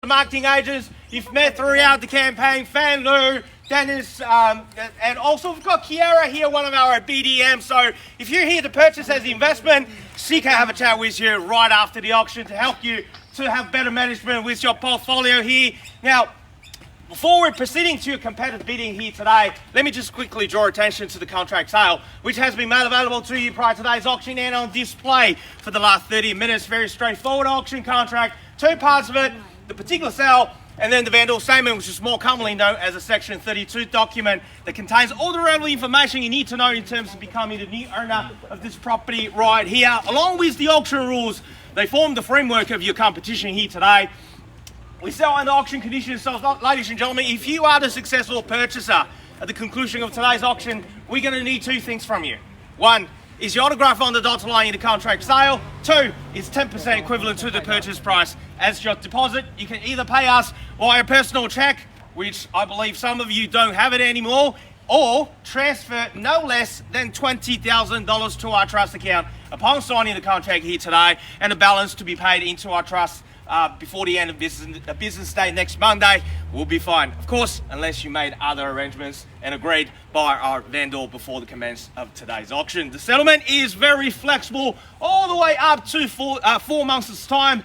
marketing agents you've met throughout the campaign, Fang Lu, Dennis, and also we've got Kiara here, one of our BDMs. So if you're here to purchase as an investment, she can have a chat with you right after the auction to help you to have better management with your portfolio here. Now, before we're proceeding to competitive bidding here today, let me just quickly draw attention to the contract sale, which has been made available to you prior to today's auction and on display for the last 30 minutes. Very straightforward auction contract, two parts of it, the particular sale, and then the vendor statement, which is more commonly known as a Section 32 document that contains all the relevant information you need to know in terms of becoming the new owner of this property right here. Along with the auction rules, they form the framework of your competition here today. We sell under auction conditions, so ladies and gentlemen, if you are the successful purchaser at the conclusion of today's auction, we're going to need two things from you. One is your autograph on the dotted line in the contract sale. Two is 10% equivalent to the purchase price as your deposit. You can either pay us via a personal check, which I believe some of you don't have it anymore, or transfer no less than $20,000 to our trust account upon signing the contract here today, and the balance to be paid into our trust before the end of business day next Monday will be fine. Of course, unless you made other arrangements and agreed by our vendor before the commence of today's auction. The settlement is very flexible, all the way up to 4 months' time.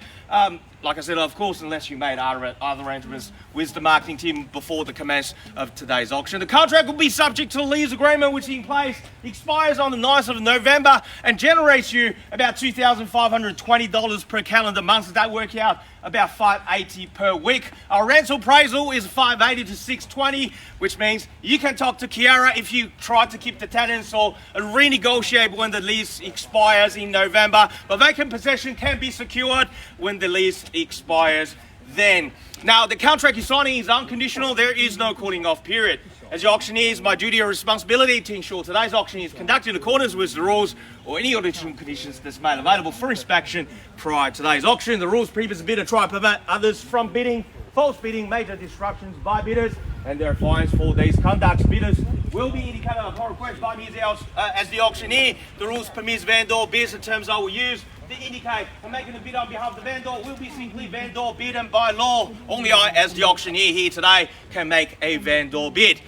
Like I said, of course, unless you made other arrangements with the marketing team before the commence of today's auction. The contract will be subject to the lease agreement, which is in place, expires on the 9th of November, and generates you about $2,520 per calendar month. So that works out about $580 per week. Our rental appraisal is $580 to $620, which means you can talk to Kiara if you try to keep the tenants or renegotiate when the lease expires in November. But vacant possession can be secured when the lease expires then. Now, the contract you're signing is unconditional. There is no cooling off period. As your auctioneer, it's my duty or responsibility to ensure today's auction is conducted in accordance with the rules or any additional conditions that's made available for inspection prior to today's auction. The rules previous bidder try to prevent others from bidding, false bidding, major disruptions by bidders, and there are fines for these conducts. Bidders will be indicated upon request by me as the auctioneer. The rules permits vendor bids and terms I will use to indicate when making a bid on behalf of the vendor will be simply vendor bid, and by law, only I as the auctioneer here today can make a vendor bid.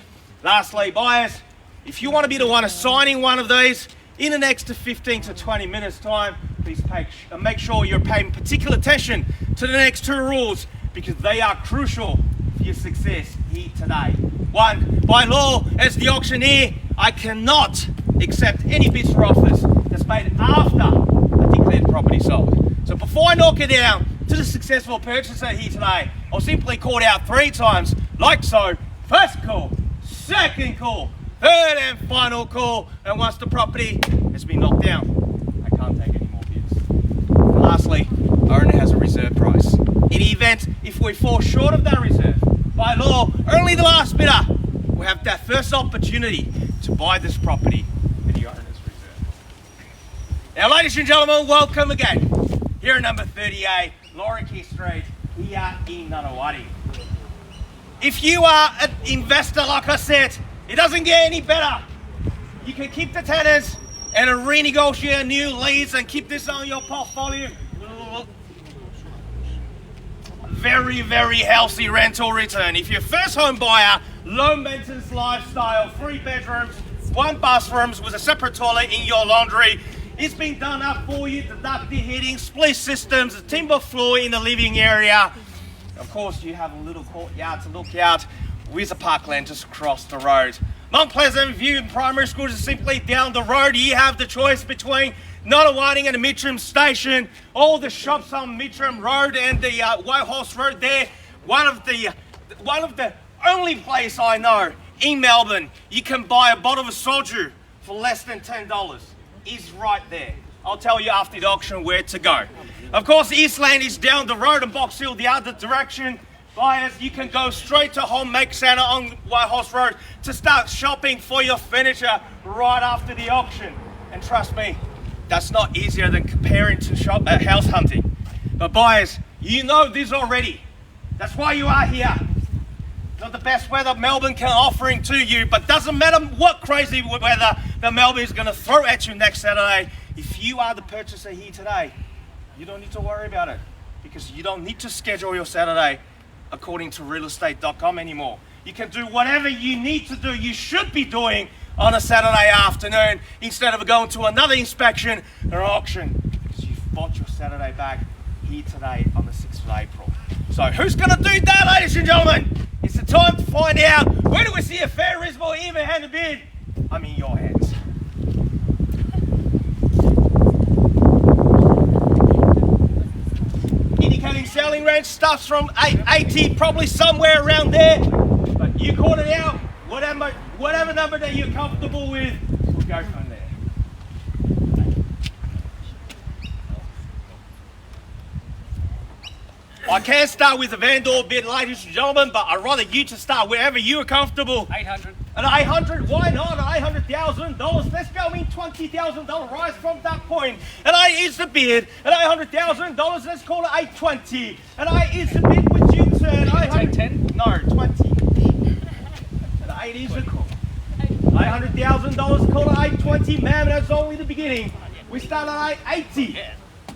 Lastly, buyers, if you want to be the one signing one of these in the next 15 to 20 minutes time, please make sure you're paying particular attention to the next two rules, because they are crucial for your success here today. One, by law, as the auctioneer, I cannot accept any bids or offers that's made after a declared property sold. So before I knock it down to the successful purchaser here today, I'll simply call it out 3 times, like so. First call, second call, third and final call, and once the property has been knocked down, I can't take any more bids. And lastly, owner has a reserve price. In the event if we fall short of that reserve, by law, only the last bidder will have that first opportunity to buy this property at the owner's reserve. Now, ladies and gentlemen, welcome again. Here at number 38, Lorikeet Street, here in Nunawading. If you are an investor, like I said, it doesn't get any better. You can keep the tenants and renegotiate a new lease and keep this on your portfolio. Very, very healthy rental return. If you're a first home buyer, low maintenance lifestyle, 3 bedrooms, 1 bathrooms with a separate toilet in your laundry, it's been done up for you, deductive heating, split systems, a timber floor in the living area. Of course, you have a little courtyard to look out with a parkland just across the road. Mount Pleasant View Primary School is simply down the road. You have the choice between Nunawading and the Mitcham Station. All the shops on Mitcham Road and the White Horse Road there. One of the only place I know in Melbourne you can buy a bottle of soju for less than $10 is right there. I'll tell you after the auction where to go. Of course, Eastland is down the road and Box Hill the other direction. Buyers, you can go straight to Home Make Centre on White Horse Road to start shopping for your furniture right after the auction. And trust me, that's not easier than comparing to house hunting. But buyers, you know this already. That's why you are here. Not the best weather Melbourne can offering to you, but doesn't matter what crazy weather that Melbourne is going to throw at you next Saturday. If you are the purchaser here today, you don't need to worry about it, because you don't need to schedule your Saturday according to realestate.com anymore. You can do whatever you need to do, you should be doing on a Saturday afternoon instead of going to another inspection or auction, because you've bought your Saturday bag here today on the 6th of April. So who's going to do that, ladies and gentlemen? It's the time to find out. Where do we see a fair, reasonable, even-handed bid? I'm in your hands. Indicating selling range stuffs from 880, probably somewhere around there. But you caught it out. Whatever number that you're comfortable with, we'll go from there. I can start with the Vandor bid, ladies and gentlemen, but I'd rather you to start wherever you are comfortable. 800. At 800, why not? At $800,000, let's go in $20,000 rise from that point. And I is the bid. At $800,000, let's call it 820. And I is the bid with you turn. Take 10? No, 20. At 8 is the call. $800,000, call it 820, ma'am. That's only the beginning. We start at 880.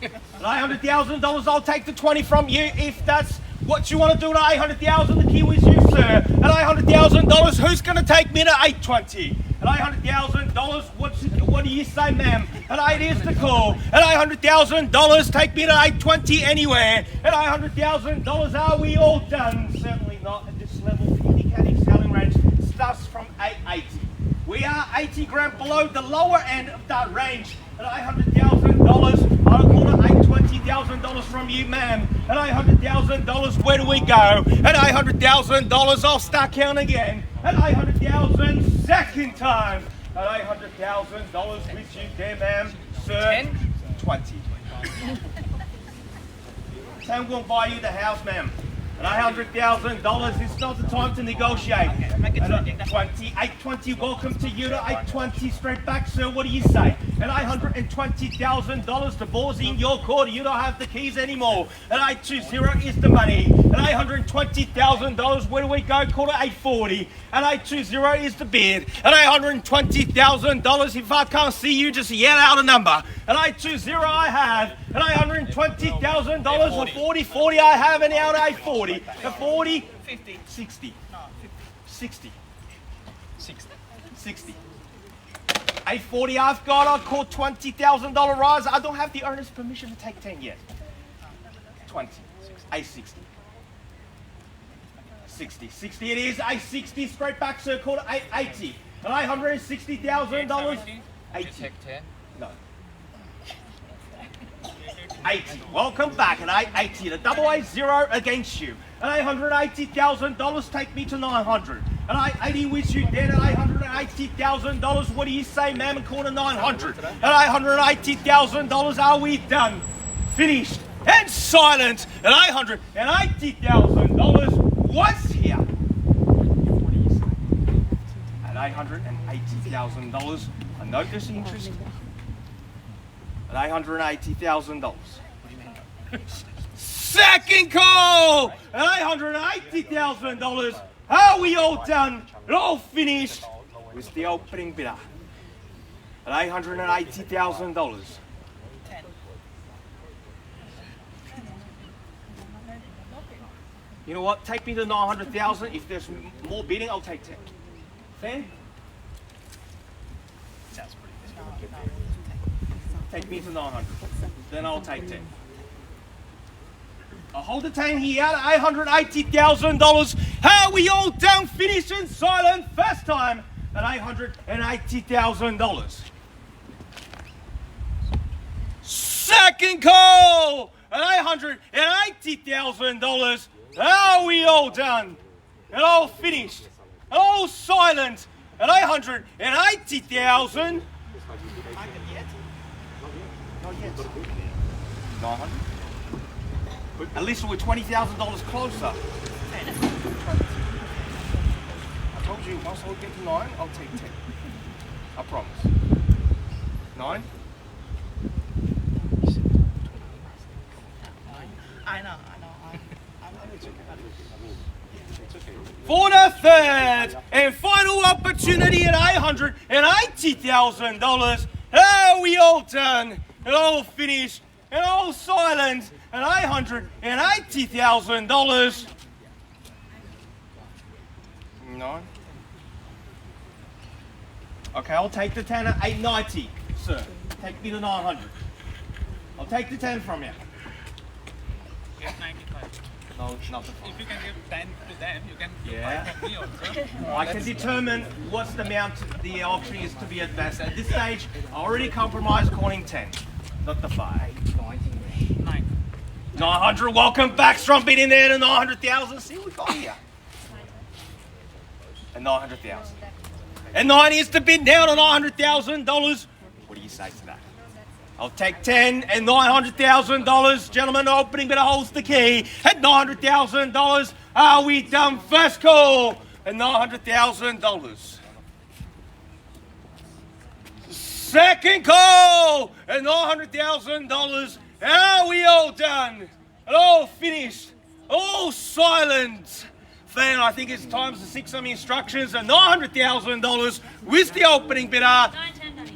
At $800,000, I'll take the 20 from you if that's what you want to do. At 800,000, the key was you, sir. At $800,000, who's going to take me to 820? At $800,000, what do you say, ma'am? At 8 is the call. At $800,000, take me to 820 anywhere. At $800,000, are we all done? Certainly not at this level. The indicating selling range starts from 880. We are 80 grand below the lower end of that range. At $800,000, I'll call it $820,000 from you, ma'am. At $800,000, where do we go? At $800,000, I'll start counting again. At $800,000, second time. At $800,000 with you there, ma'am. Sir, 10? 20. 10 will buy you the house, ma'am. At $800,000, it's not the time to negotiate. Make it At 820, welcome to you to 820, straight back, sir. What do you say? At $820,000, the ball's in your court. You don't have the keys anymore. At 820 is the money. At $820,000, where do we go? Call it 840. At 820 is the bid. At $820,000, if I can't see you, just yell out a number. At 820 I have. At $820,000 or 40, I have, and out at 840. At 40, 50. 60. No, 50. 60. 60. 60. 840 I've got. I call $20,000 rise. I don't have the owner's permission to take 10 yet. 20. 860. 60. 60 it is. 860 straight back, sir. Call it 880. At $860,000. 80. Take 10. No. 80. Welcome back at 880. The 880 against you. At $880,000, take me to 900. At 880 with you then. At $880,000, what do you say, ma'am? And call it 900. At $880,000, are we done? Finished and silent. At $880,000, what's here? What do you say? At $880,000, I note this interest. At $880,000. Second call! At $880,000. Are we all done? It all finished with the opening bidder. At $880,000. 10. You know what? Take me to 900,000. If there's more bidding, I'll take 10. Fair? Sounds pretty good. Take me to 900. Then I'll take 10. I'll hold the 10 here at $880,000. How are we all done, finished and silent? First time at $880,000. Second call at $880,000. How are we all done? And all finished. And all silent at $880,000. Not yet. 900. At least we're $20,000 closer. I told you once I get to 9, I'll take 10. I promise. 9. I know. For the third and final opportunity at $880,000. How are we all done? And all finished and all silent at $880,000. 9. Okay, I'll take the 10 at 890, sir. Take me to 900. I'll take the 10 from you. 895. No, not the 5. If you can give 10 to them, you can Yeah. buy from me also. I can determine what's the amount the auction is to be advanced. At this stage, I already compromised calling 10, not the 5. 9. 900, welcome back, strong bid in there to 900,000. See what we got here. And 900,000. And 9 is the bid now to $900,000. What do you say to that? I'll take 10 and $900,000. Gentlemen, opening bidder holds the key at $900,000. Are we done? First call at $900,000. Second call at $900,000. Are we all done? And all finished? All silent? Fan, I think it's time to stick some instructions at $900,000 with the opening bidder.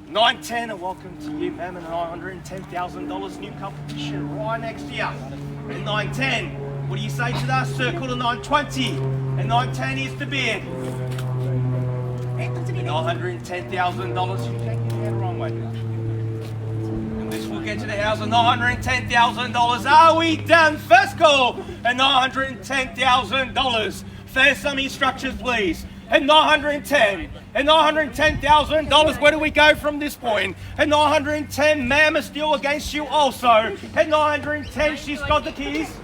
910, and welcome to you, ma'am, and $910,000 new competition right next year. And 910, what do you say to that? Circle to 920, and 910 is the bid. And $910,000, you take it the wrong way. And this will get to the house at $910,000. Are we done? First call at $910,000. Fair some instructions, please. At 910. At $910,000, where do we go from this point? At 910, ma'am is still against you also. At 910, she's got the keys.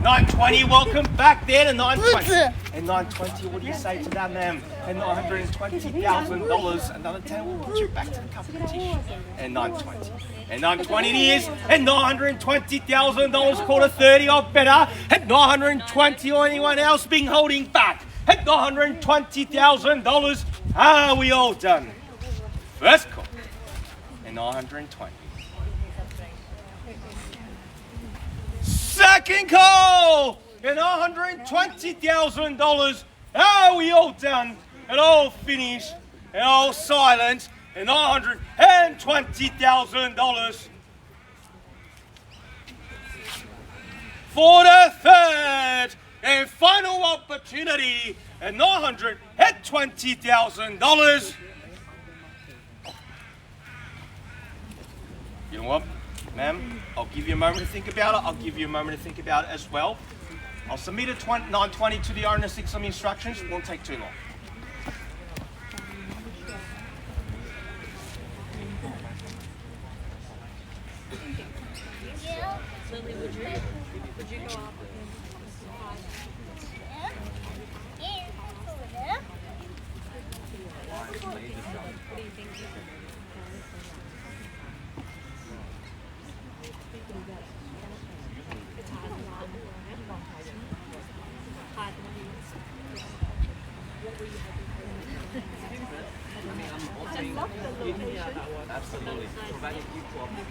920, welcome back there to 920. At 920, what do you say to that, ma'am? At $920,000, another 10 will put you back to the competition. At 920. At 920 it is. At $920,000, quarter 30 or better. At 920 or anyone else being holding back. At $920,000, are we all done? First call. At 920. Second call at $920,000. Are we all done? And all finished? And all silent? And $920,000. For the third and final opportunity at $920,000. You know what, ma'am? I'll give you a moment to think about it. I'll give you a moment to think about it as well. I'll submit at 920 to the owner, stick some instructions. It won't take too long. Lily, would you go up? Absolutely. Provided you cooperate.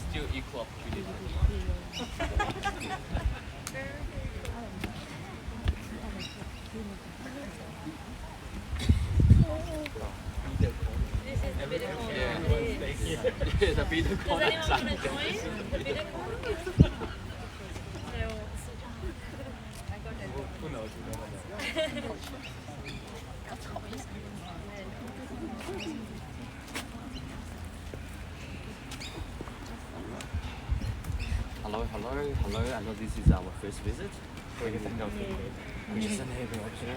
Still equal opportunity. Yeah, the video call. Does anyone want to join the video call? Who knows? Hello. I know this is our first visit. I'm just a neighbor, actually.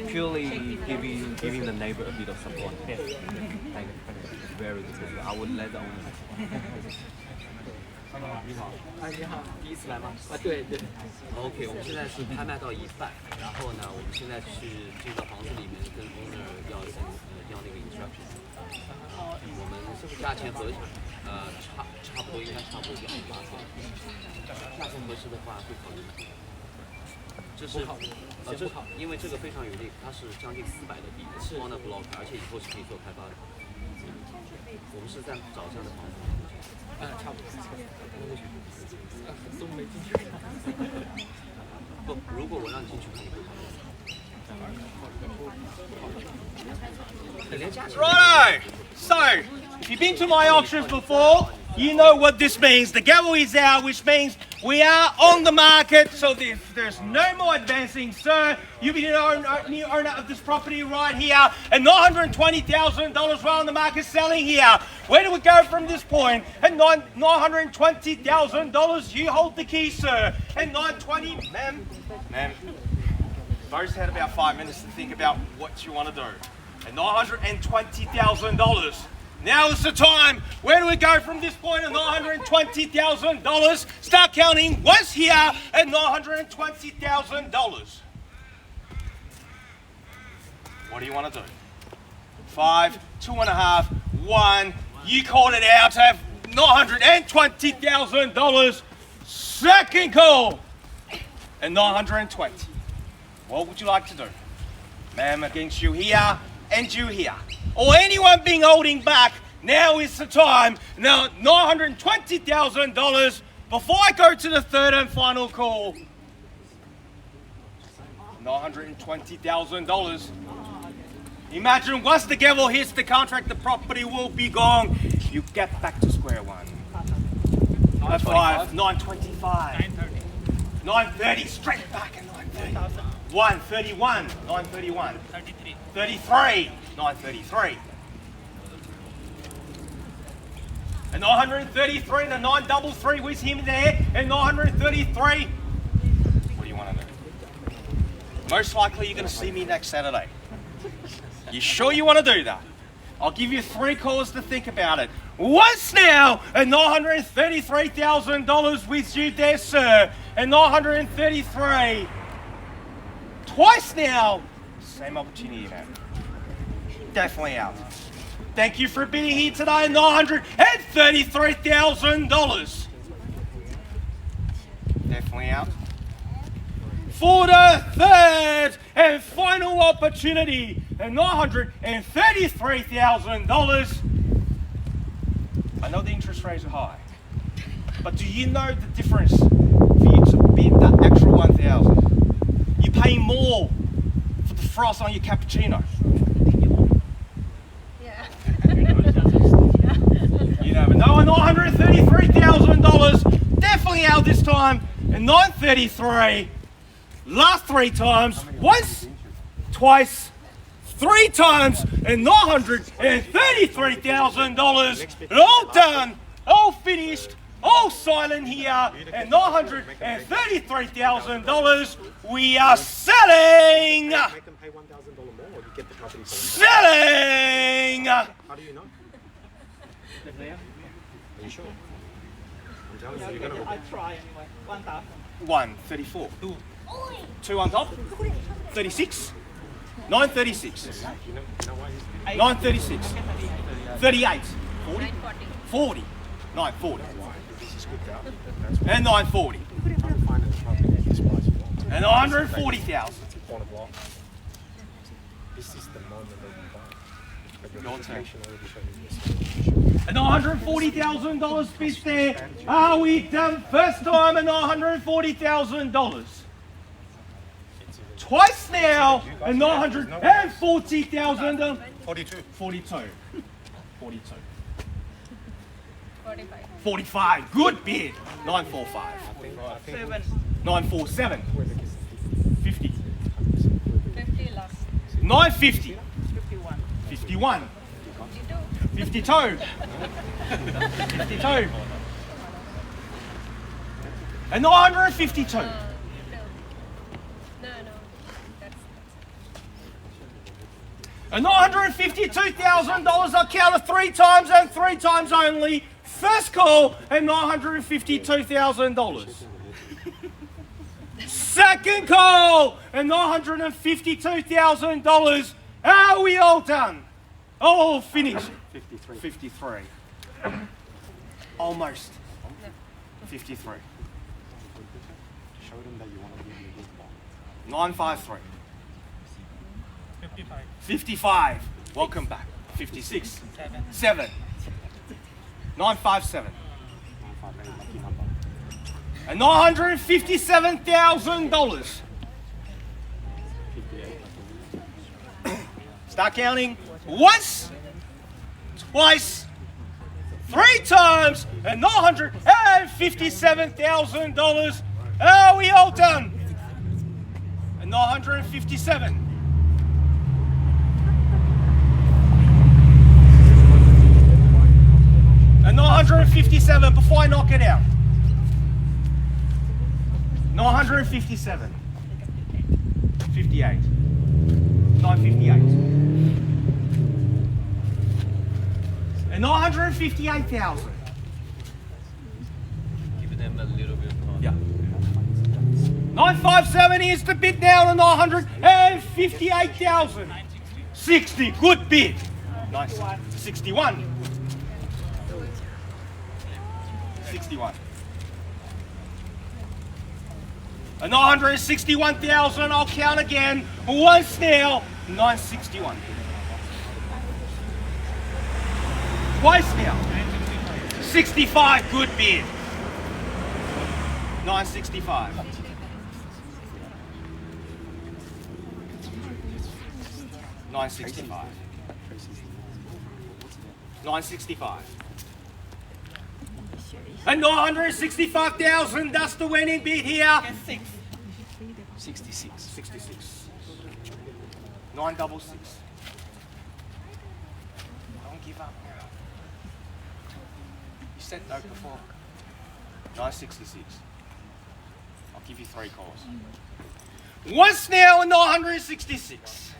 Purely giving the neighbor a bit of support. Thank you. Very good. I would let the owner. 你好，你好，第一次来吗？对。OK， 我们现在是拍卖到一半，然后呢，我们现在去进到房子里面跟 owner 要那个 instruction。我们价钱差不多应该差不多1.8倍，价钱合适的话会考虑。这是因为这个非常有利，它是将近400的地，corner block， 而且以后是可以做开发的。我们是在找这样的房子。差不多。都没进去看。不，如果我让你进去看，你会看。Righto! So, if you've been to my auctions before, you know what this means. The gavel is out, which means we are on the market, so there's no more advancing. Sir, you'll be the new owner of this property right here, and $920,000 we're on the market selling here. Where do we go from this point? At $920,000, you hold the key, sir. At $920, ma'am, Bo's had about 5 minutes to think about what you want to do. At $920,000. Now is the time. Where do we go from this point at $920,000? Start counting once here at $920,000. What do you want to do? 5, 2.5, 1. You called it out at $920,000. Second call at 920. What would you like to do? Ma'am, against you here and you here. Or anyone being holding back, now is the time. Now, $920,000 before I go to the third and final call. $920,000. Imagine once the gavel hits the contract, the property will be gone. You get back to square one. 925, 925. 930. 930, straight back at 930. 131, 931. 33. 33, 933. And 933, the 933 with him there, and 933. What do you want to do? Most likely you're going to see me next Saturday. You sure you want to do that? I'll give you 3 calls to think about it. Once now, and $933,000 with you there, sir, and 933. Twice now. Same opportunity, man. Definitely out. Thank you for being here today. $933,000. Definitely out. For the third and final opportunity, and $933,000. I know the interest rates are high, but do you know the difference for you to bid that extra 1,000? You're paying more for the frost on your cappuccino. Yeah. You never know. And $933,000, definitely out this time. And 933, last 3 times, once, twice, 3 times, and $933,000. All done, all finished, all silent here, and $933,000 we are selling. Make them pay $1,000 more, or you get the property for them. Selling. How do you know? Are you sure? I'm telling you, you're gonna. I try anyway. 1,000. 134. 2 on top. 36. 936. You know why he's 936. 38. 40. 940. 40. 940. this is good out. That's why And 940. I'm finding the property at this price. And 140,000. Corner block. This is the moment that you buy. But your Your turn. application already showed you this. And $940,000 fish there. Are we done first time and $940,000? Twice now and $940,000. 42. 42. 42. 45. 45. Good bid. 945. 947. 50. 50 last. 950. 51. 51. 52. 52. 52. And 952. No. No. That's And $952,000 I counted 3 times and 3 times only First call at $952,000. Second call at $952,000. Are we all done? All finished. 53. 53. Almost. 53. Show them that you want to give me a good ball. 953. 55. Welcome back. 56. 7. 957. 958, lucky number. And $957,000. 58. Start counting. Once, twice, 3 times, and $957,000. Are we all done? And 957. And 957 before I knock it out. 957. 58. 958. And 958,000. Give them a little bit more. Yeah. 957 is the bid now, and 958,000. 60. Good bid. Nice. 61. 61. And 961,000. I'll count again. Once now. 961. Twice now. 65. Good bid. 965. 965. 965. And 965,000, that's the winning bid here. 66. 66. 966. Don't give up. You said no before. 966. I'll give you 3 calls. Once now and 966.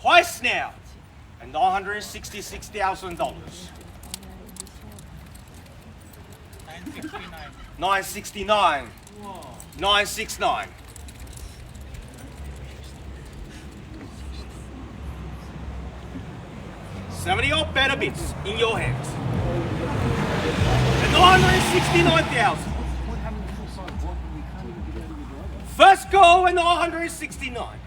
Twice now and $966,000. 969. 969. $70 or better bids in your hands. And 969,000. First call and 969.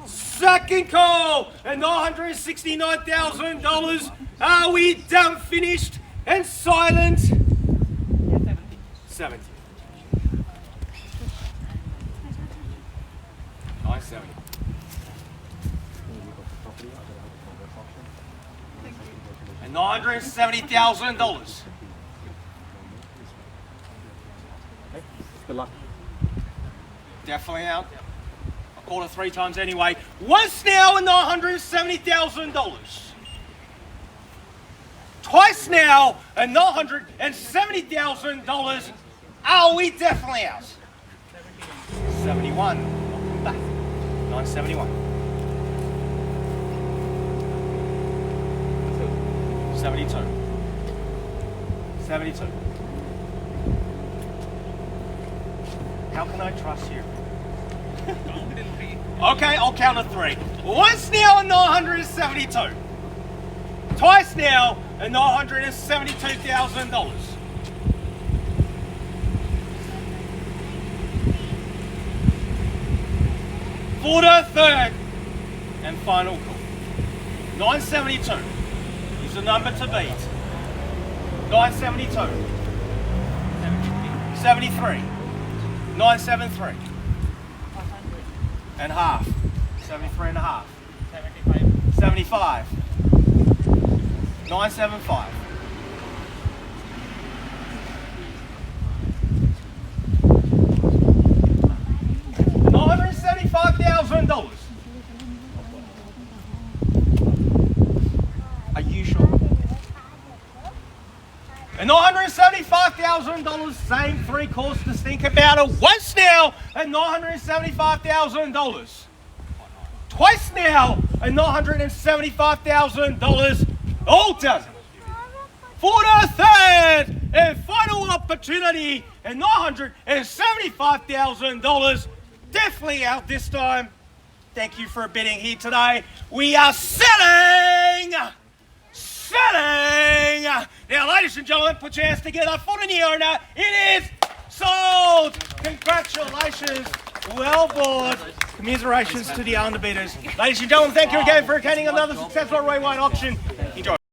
Second call and $969,000. Are we done, finished, and silent? 70. 970. And $970,000. Good luck. Definitely out. I called it 3 times anyway. Once now and $970,000. Twice now and $970,000. Are we definitely out? 71. Welcome back. 971. 72. 72. How can I trust you? Okay, I'll count to 3. Once now and 972. Twice now and $972,000. For the third and final call. 972 is the number to beat. 972. 73. 973. And half. 73 and a half. 75. 975. $975,000. Are you sure? And $975,000, same 3 calls to think about it. Once now, and $975,000. Twice now, and $975,000 all done. For the third and final opportunity and $975,000, definitely out this time. Thank you for bidding here today. We are selling. Now, ladies and gentlemen, put your hands together for the new owner. It is sold. Congratulations. Well bought. Commiserations to the underbidders. Ladies and gentlemen, thank you again for attending another successful Ray White auction. Enjoy.